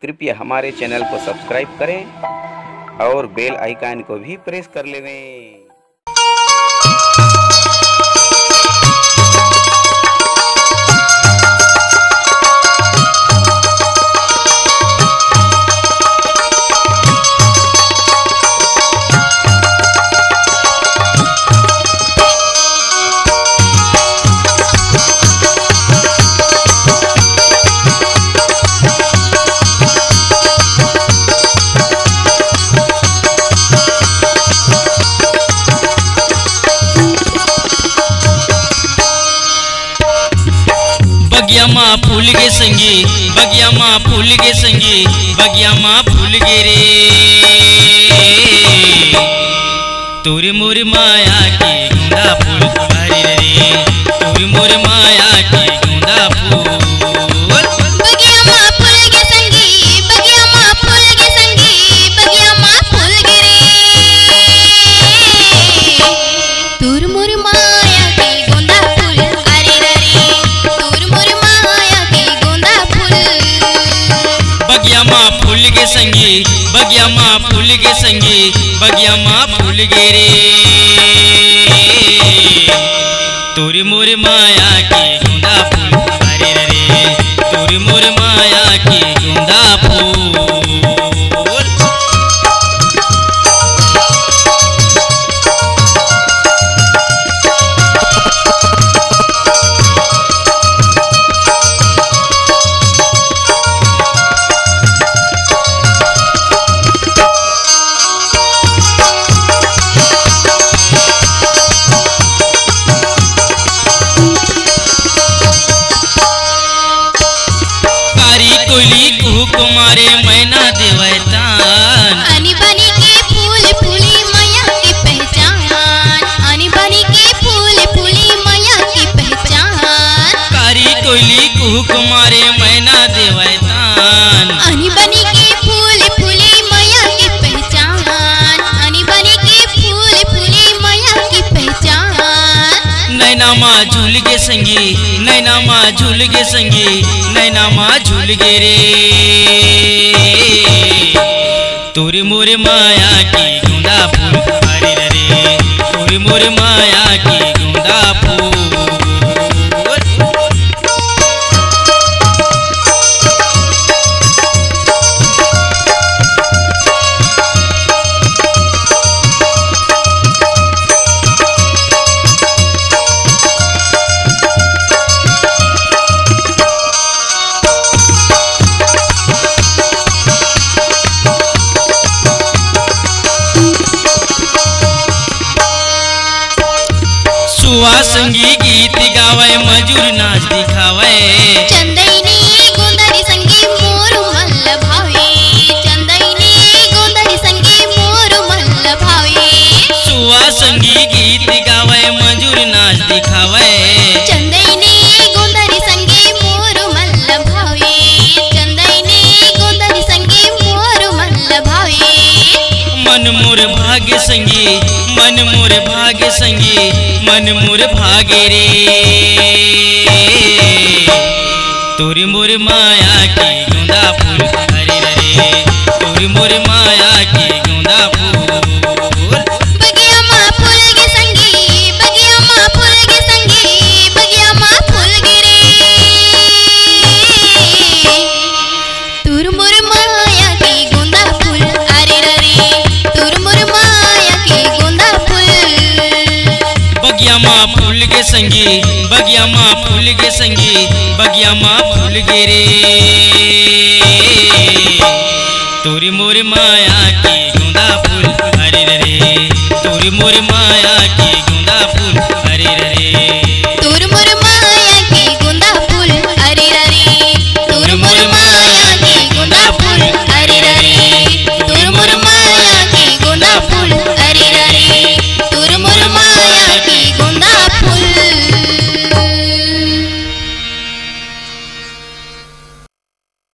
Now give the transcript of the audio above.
कृपया हमारे चैनल को सब्सक्राइब करें और बेल आइकन को भी प्रेस कर लें। बगिया माँ फूल गे संगी, बगिया माँ फूल गे संगी, बगिया माँ फूल गे रे। तोरी मोर माया की गोंदा फूल हरे रे, तोरी मोर माया की गोंदा फूल। बगिया माँ फूल गे संगी, बगिया माँ फूल गे संगी, बगिया माँ फूल गे रे। तोर मोर माया की गोंदा फूल हरे रे, तोर मोर माया की गोंदा फूल। बगिया माँ फूल गे संगी, बगिया माँ फूल गे संगी, बगिया माँ फूल गे रे। तोरी मोर माया की गोंदा फूल हरे रे, तोरी मोर माया की गोंदा फूल। कोयली कुहक मारे मैना देवै तान, आनी बानी के फूल फूली मैया की पहचान, आनी बानी के फूल फूली मैया की पहचान। कारी कोयली कुहक मारे मैना देवै तान, आनी बानी के फूल फूली मैया की पहचान, आनी बानी के फूल फूली मैया की पहचान। नैना माँ झूल गे संगी, नैना माँ झूल गे संगी, नैना माँ झूल गे रे। तोरी मोर माया की गोंदा फूल हरे रे, तोरी मोर माया की गोंदा फूल। सुआ संगी गीत गावे, मजूर नाच दिखावे। चंदैनी गोंदरी संगी मोर मल्ल भावे, चंदैनी गोंदरी संगी मोर मल्ल भावे। सुआ संगी गीत गावे, मजूर नाच दिखावे। चंदैनी गोंदरी संगी मोर मल्ल भावे, चंदैनी गोंदरी संगी मोर मल्ल भावे। मन मोर भाग्य संगी, मन मोर भाग्य संगी, मन मोर भागे रे। तोरी मोर माया की गोंदा फूल हरे रे, तोरी मोर माया की गोंदा फूल। बगिया माँ फूल गे संगी, बगिया माँ फूल गे संगी, बगिया माँ फूल गे रे। तोर मोर माया की गोंदा फूल हरे रे, तोर मोर माया की गोंदा फूल। बगिया माँ फूल गे संगी, बगिया माँ फूल गे संगी, बगिया माँ फूल गे रे। तोरी मोर माया की गोंदा फूल हरे रे, तोरी मोर माया की गोंदा फूल हरे रे।